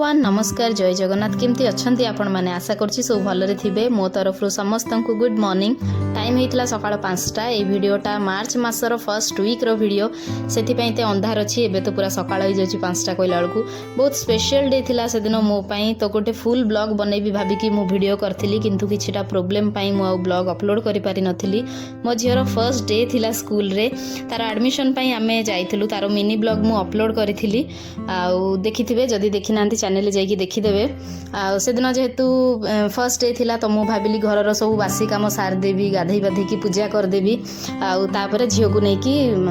Everyone नमस्कार जय जगन्नाथ केमती अच्छी आपण मैंने आशा करछि सब भलरे थिबे मो तरफ समस्त को गुड मॉर्निंग टाइम होता सकाळ 5टा ए वीडियोटा मार्च मासर फर्स्ट वीक रो वीडियो सेथिपई ते अंधार अछि एबे तो पूरा सकाळ हो जाछि 5टा कहला बेलकू बहुत स्पेशल डे थिला से दिन मो पई तो गोटे फुल ब्लॉग बनेबी भाबी कि मु वीडियो करथिली किंतु किछिटा प्रॉब्लम पई मु आ ब्लॉग अपलोड करि पारि नथिली मो झियर फर्स्ट डे थिला स्कूल रे तार एडमिशन पई आमे जाइथिलु तार मिनी ब्लॉग मु अपलोड करिथिली आ देखिथिबे जदी देखि नांती चैनल जाइए देखीदेवे से दिन जेहेतु फर्स्ट डे थिला तो मुझे भाविली घर सब बासी कम सार देवी गाधई बाधिकी पूजा करदेवी आउे झील को लेकिन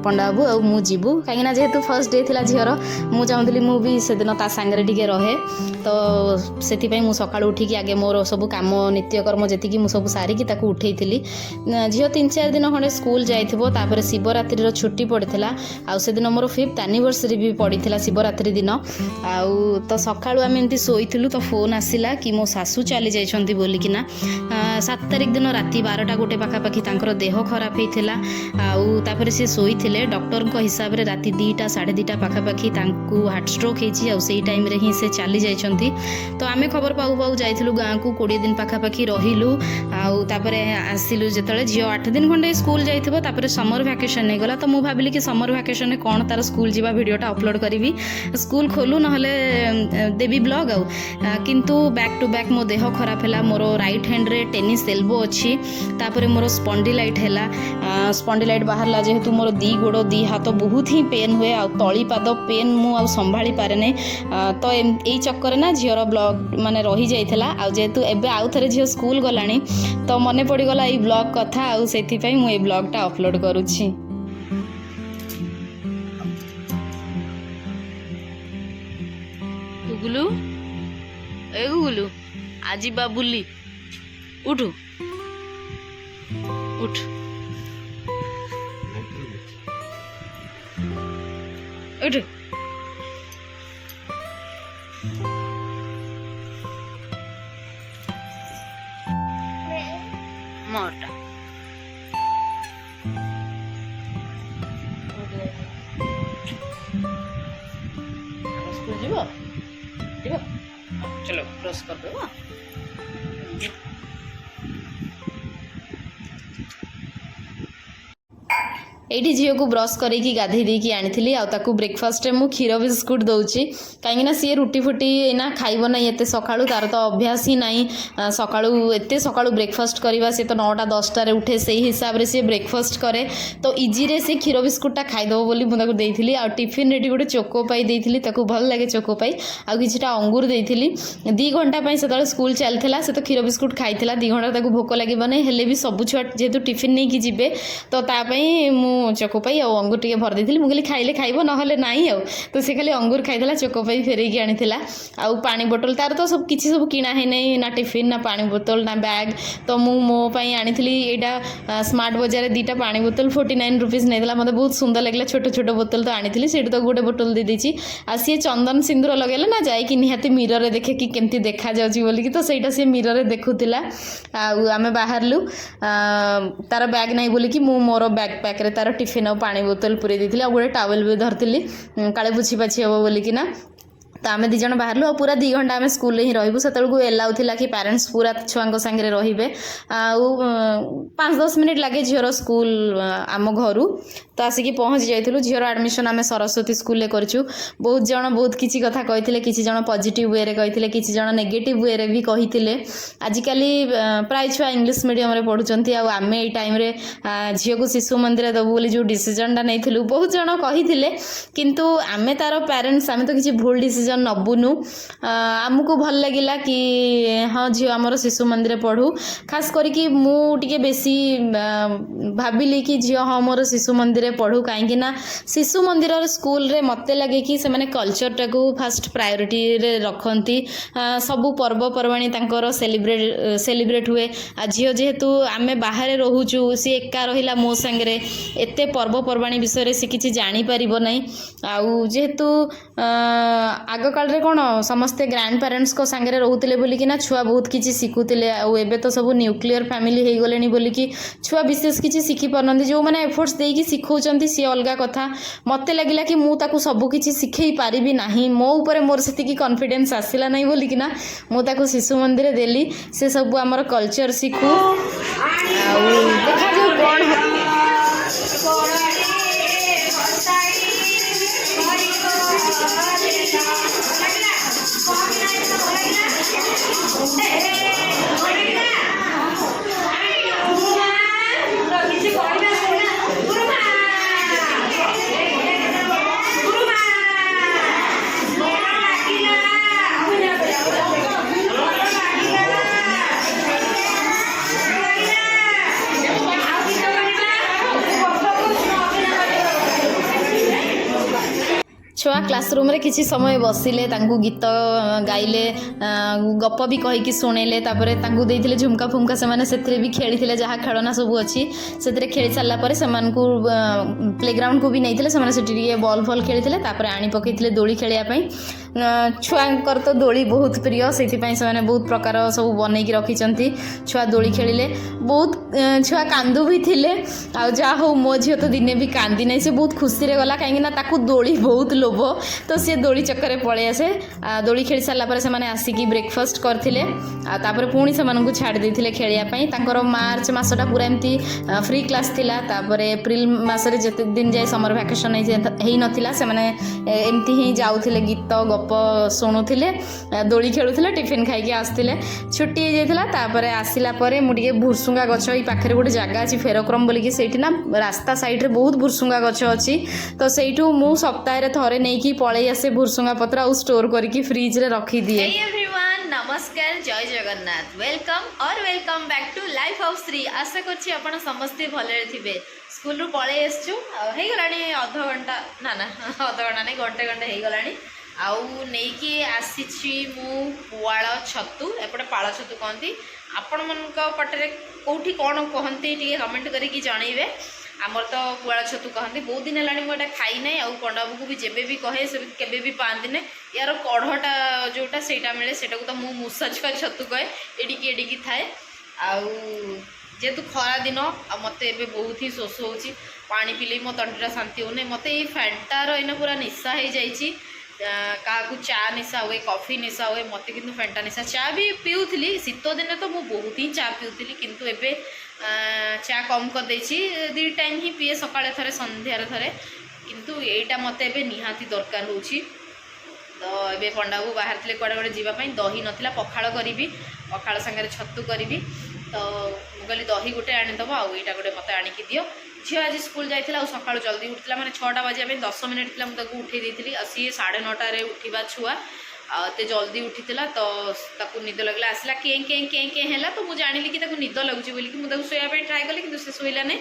पंडा बाबू आ मु जीवु कहीं जेहेतु फर्स्ट डे थिला झीर मु चाहूली मु भी से दिन ता सांगरे टिके रहे तो से सकाळु उठिकी आगे मोर सब काम नित्यकर्म जी मुझे सब सारिकी ताकू उठे झील 3-4 दिन खंडे स्कूल जाइथिबो तापर शिवरात्रि छुट्टी पड़ता आ से दिन मोर 5th एनिवर्सरी भी पड़ता शिवरात्रि दिन आउ तो सकाळु आम एमती शोइथिलु तो फोन आसिला कि मो सासू चली जाइछंती बोलिकिना 7 तारिख दिन राति 12टा गोटे पाखापाखि तांकर देह खराब होइथिला आउ तापर से शोइथिले डॉक्टर को हिसाब रे राति 2टा 2:30 पाखापाखि तांकू हार्ट स्ट्रोक हेछि आउ सेही टाइम रे ही से चली जाइछंती तो आमे खबर पाऊ पाऊ जाइथिलु गाँ को 20 दिन पाखापाखि रहिलु आउ तापर आसिलु जेतले जियो 8 दिन खंडे स्कूल जाइथिबो तापर समर वैकेशन नै गला तो मु भाबिली कि समर वैकेशन में कोन तार स्कूल जीवा वीडियोटा अपलोड करिवि स्कूल खोलु नहले देवी ब्लॉग आउ किंतु बैक टू बैक मो देह खराब है मोर राइट हैंड रे टेनिस एल्बो अच्छी तापर मोर स्पॉन्डिलाइट है स्पॉन्डिलाइट बाहरला जेहेतु मोर दी गोड़ दी हाथ बहुत ही पेन हुए आ तली पाद पेन मु आ संभाली पारे नै तो यही चक्कर ना झीर ब्लॉग माने रही जाइथिला आ जेहेतु एबे आउ थरे झील स्कूल गलानी तो मने पड़ी गला ई ब्लॉग कथा आ सेथि पई मु ए ब्लॉगटा अपलोड करूछि। गुगलू ए गुगलू आजी बाबुली उठ उठ उठ मोटा स्कूल जीव चलो ब्रश कर दो एठी झील को ब्रश करके गाधे देकी आनी आउ ब्रेकफास्ट रे मु क्षीर बिस्कुट दौची कहीं सी रुटी फुटी ना खाइब ना एत सकाळु तार तो अभ्यास ही नहीं सकाळु एते सकाळु ब्रेकफास्ट करवा से तो 9टा 10टारे उठे से हिसाब रे सी ब्रेकफास्ट करे तो इजी रे से क्षीर बिस्कुटा खाइदब बोली मुझे देइथिली आ टिफिन रे गोटे चोको पाई देइथिली ताकू भल लागे चोको पाई आ किछटा अंगूर देइथिली 2 घंटा पाई सेतले स्कूल चलथिला से तो क्षीर बिस्कुट खाइथिला 2 घंटा ताकू भोक लागिब नै हेले भी सब छुआ जेहेतु टिफिन नहीं कि जिबे तो ता पई मु चोकोपाई और अंगूर टे भर देती मुझे खाइले खाइब ना नाई आउ तो से खाली अंगूर खाईला चोकोपाई फेरैकी आनी आउ पानी बोतल तार तो सब किसी सब किना है नहीं ना टिफिन ना पानी बोतल ना बैग तो मो पाई आनी यहाँ स्मार्ट बजार 2टा पानी बोतल 49 रुपीज नहीं मतलब बहुत सुंदर लगे छोट छोट बोतल तो आनी से तो गोटे बोतल दे देती आ सी चंदन सिंदूर लगेला ना जाकि निहाती मिरर रे देखे कि केमती देखा जाउची बोली तो सेटा सी मिरर रे देखुतिला आमे बाहरलु तार बैग नहीं बोली कि मु मोर बैकपैक रे तार टिफिन और पानी बोतल पूरे दी गोटे टावेल भी धरती काले पुछी पाछी हम बोलिकिना तो आम 2 जन बाहर और पूरा 2 घंटा आम स्कूल ही रही से एलाउ थिला कि पेरेंट्स पूरा छुआ सांगे रे आउ 5-10 मिनिट लगे झीर स्कूल आम घर तो आसिकी पहुँच जाइलु झीर एडमिशन आम सरस्वती स्कूल करूँ बहुत जन बहुत किसी कथा कही किसी जन पॉजिटिव वे कही किसी जन नेगेटिव वे भी कही आजिकल प्राय छुआ इंग्लिश मीडियम रे पढ़ुंट आम ये टाइम रे झील को शिशु मंदिर दबु बोली जो डिसीजनटा नहीं बहुत जन कही किंतु आम तार पेरेंट्स आम तो किसी भूल डिसीजन नबुनु आमको भल लगिला कि हाँ झील आमर शिशु मंदिर पढ़ू खास करके मुझे बेसी भाविली कि झील हाँ मोर शिशु मंदिर पढ़ू कहीं शिशु मंदिर स्कूल रे मत लगे कि से कल्चर टाको फास्ट प्रायोरिटी रे रखती सबू पर्वपर्वाणी तांकर सेलिब्रेट हुए आ झील जेहेतु आमे बाहर रोचु सी एका रहिला मो संगे एते पर्वपर्वाणी विषय से किसी जानी परिबो नहीं आउ जेहेतु आग काल रे कौन समस्ते ग्रांड पेरेंट्स को सांगे रोते बोलिकिना छुआ बहुत किसी शिखुले आबे तो सब न्यूक्लियर फैमिली हो गले बोलिकी छुआ विशेष किसी शिखी पारना जो मैंने एफर्ट्स देकी शिखौ ଶିଖଉଛନ୍ତି ସିଏ ଅଲଗା କଥା। ମୋତେ ଲାଗିଲା କି ମୁଁ ତାକୁ ସବୁକିଛି ଶିଖେଇ ପାରିବି ନାହିଁ, ମୋ ଉପରେ ମୋର ସେତିକି କନଫିଡେନ୍ସ ଆସିଲା ନାହିଁ ବୋଲିକିନା ମୁଁ ତାକୁ ଶିଶୁ ମନ୍ଦିର ଦେଲି। ସେ ସବୁ ଆମର କଲଚର ଶିଖୁ, ଆଉ ଦେଖାଯାଉ କ'ଣ छुआ क्लासरूम रे किसी समय बसिले, गीत गाइले, गप भी कहीकि शुणेले, देते झुमका फुमका से भी खेली जहाँ खेलना सब अच्छी से खेली सारापर से प्लेग्राउंड को भी नहीं बॉल फल खेली आनी पकई दोली खेलने। छुआंकर तो दोली बहुत प्रिय, से बहुत प्रकार सब बनई रखिंट। छुआ दोली खेलिले, बहुत छुआ कांदू भी थिले, आ जा हो मो झील तो दिने भी कांदी नहीं, से बहुत खुशी रे गला कहीं दोली बहुत लोभ, तो सी दोली चक्कर पलि आसे। दोली खेली सारापर से आसिकी ब्रेकफास्ट करते, पुणी से छाड़ देते खेलने। मार्च मसटा पूरा एमती फ्री क्लास थिला, एप्रिल मसरे जिते दिन जाए समर वैकेशन हो नाला से एमती ही जाऊे गीत गप शुणुले, दोली खेलुले, टिफिन खाई आसते। छुट्टी हो जाता आसला मुझे भुरसुंगा गछ ये पाखे गोटे जगह अच्छी फेरक्रम बोलिकी से रास्ता साइड रे बहुत भुरसुंगा गछ अच्छी, तो सहीठू मु सप्ताह थरे नहीं पलि आसे भुरसुंगा पत्र और स्टोर करके फ्रिज रे रखी दिए। नमस्कार, जय Jagannath, welcome back to life of Shri. आशा करछि आपण समस्ते भले थिबे। स्कूल रु पळे आसछु, हे गलानी अध घंटा ना अध घंटा नहीं घंटे हो गलानी। आउ नेकी आसीछि मु पुआळ छतु, एपटे पाळ छतु कहती। आपण मनक पटरे कोठी कोन कहंती टिके कमेंट करिकी जणैबे। आमर तो पुआळ छतु कहती। बहुत दिन है मुझे खाई ना, आउ पंडाबू को भी जेबे भी कहे से केबे भी पाती ना। यार कढ़टा जोटा सेटा मिले सेटा को तो मु मूसा छुआ छतु कहे, एडिकी एडिकी थाए। आउ जेहेतु खरा दिन मत ए बहुत ही शोष हो, पानी पिले मो तंटीटा शांति होने। मत ये फैंटार इन पूरा निशा हो जाइए, क्या चा निशा हुए, कॉफी निशा हुए, मत कि फैंटा निशा। चा भी पीऊली, शीत दिन तो मुझे बहुत ही चा पीऊली, किंतु एबे चा कम कर देछि। 2 टाइम ही पीए, सकाळे थरे संध्यारे थरे, किंतु एटा मत एबे निहाती दरकार होछि। तो ये पंडाबू बाहर थे कड़े कड़े जावाई, दही नाला, पखाड़ करी, पखाड़ सांगे छतु करी। तो मुझे दही गोटे आनीदब, आईटा गोटे मत आणिकी दियो। झील आज स्कूल जाइला, सका जल्दी उठा, मैंने 6टा बजे 10 मिनिट थी मुझे उठे दी। सी 9:30 उठा छुआ ते जल्दी उठीला, तो ताकू निद लगला, आसला कें कें कें कें है, तो मुझे जानी कि निद लगुच बोली मुझे शोया ट्राए कली, कि से शोला नहीं,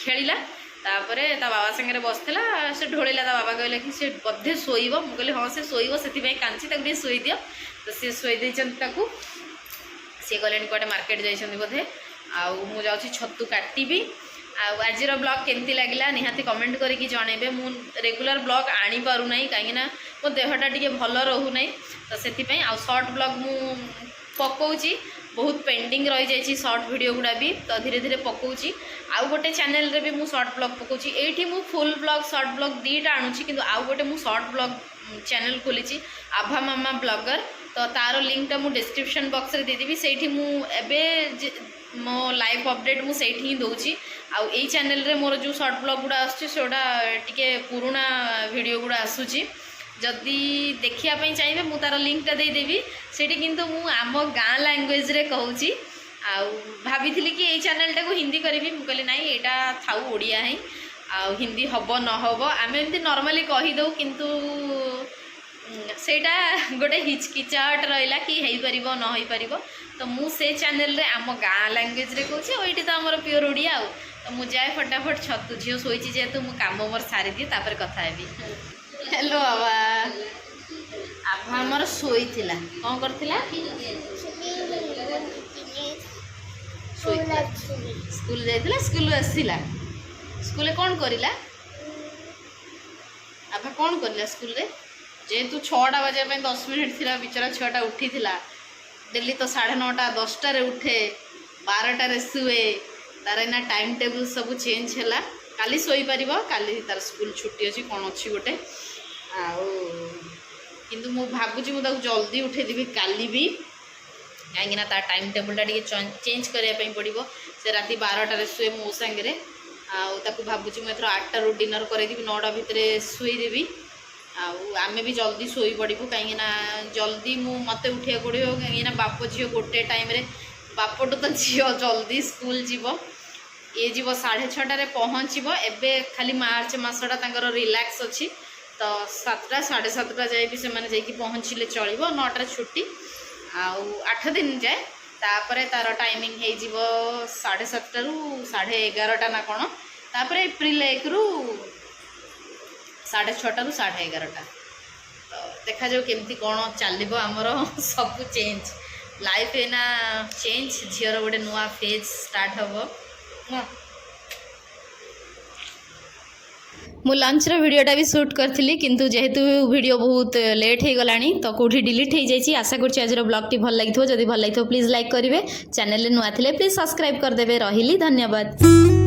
खेला। तापरे ता बाबा संगे बसला, से ढोला, ता बाबा कहले कि से बधे शोइब। मु कहली हाँ से शोइब, से कांची ताकू शोई दियो। तो सी शोई देछन, सी गले कटे मार्केट जाइछन बोधे। आउ मु जाउछि छतु काटिबी। आज ब्लॉग केमती लगिला निहाती कमेंट करके जनइबे। मु रेगुलर ब्लॉग आनी पारु नहीं, कहीं मो देहटा टिके भल रहू नहीं, तो से आ शॉर्ट ब्लॉग मु पकाउची। बहुत पेंडिंग रही जाइए शॉर्ट वीडियो गुड़ा भी, तो धीरे धीरे पकाउची। आउ गोटे चैनल रे भी मु शॉर्ट ब्लॉग पकाउची। एठी मु फुल ब्लॉग शॉर्ट ब्लॉग दीटा आणुची, किंतु आउ गोटे मु शॉर्ट ब्लॉग चैनल खोली आभा मामा ब्लॉगर। तो तार लिंकटा मु डिस्क्रिप्शन बॉक्स रे देदेवी। सेठी मु एबे मो लाइव अपडेट मु सेठी ही दोची। आउ ए चैनल रे मोर जो शॉर्ट ब्लॉग गुड़ा आसुची सेटा टिके पुराना वीडियो गुड़ा आसुची। जदि देखिया चाहिए मु तार लिंकटा देदेवी। सेठी किंतु मु आम गाँ लैंग्वेज रे कहूची। आउ भाभी कि ये चैनलटा को हिंदी करी, मु कहली नहीं एटा थाउ ओडिया ही, आउ हिंदी हब न हब आम एमती नॉर्मली कहीदे, किंतु सेटा गोटे हिचकिचाहट रहा कि हो पार न हो पार। तो मु से चैनल रे आम गाँ लैंग्वेज रे कहूँ, और ये तो आमर प्योर ओडिया। आउ तो मु जाए फटाफट छतु झील शोची, जेहेतु मु काम मोर सारी दिए तापर कथा हेबी। हेलो बाबा, आभा आमर शोई थिला, कौन करथिला? स्कूल जाइथिला, स्कूल आसिला, स्कूल कौन करिला? आभा कौन करिला स्कूल रे? जेहेतु 6टा बजे 10 मिनिट थिला, बिचारा छुआटा उठी थिला। डेली तो 9:30 10टारे उठे, 12टारे शुए, तार एना टाइम टेबल सब चेंज है। काली सोई परिबो काली तार स्कूल छुट्टी अछि कोन अछि गोटे आउ किंतु मु भाबुची मु ताको जल्दी उठे देबी काली भी कहीं ना तार टाइम टेबल टा चेंज करने पड़ो से राति 12टार शुए मो सांगे आउ भावुँ मुझे 8टारू डिनर करदेवी 9टा भितर शुईदेवी आम भी जल्दी शोई पड़ू कहीं जल्दी मत उठा पड़ो कहीं बाप झील गोटे टाइम बापटू तो झील जल्दी स्कूल जीव ये जीव 6:30 पहुँचब एवं खाली मार्च मसटा रिलैक्स अच्छी तो 7टा 7:30 जाए भी से पहुँचले चलो 9टार छुट्टी आउ 8 दिन जाए तापर तार टाइमिंग हो 7:30 11:30 ना कौन तापर एप्रिल 1 रू 6:30 रू 11:30 तो देखा जाओ केमती कौन चलो आमर सब चेंज लाइफ एना चेंज झीर गोटे नुआ फेज स्टार्ट हम मु लंच रो वीडियोटा भी शूट करथिली किंतु जेहेतु वीडियो बहुत लेट हो गलानी तो कोठी डिलीट हो जाइए आशा करछि आज रो ब्लॉग टी भल लागिथो जदि भल लागिथो प्लीज लाइक करिवे चैनल नुआ थिले प्लीज सब्सक्राइब कर देबे रहिली धन्यवाद।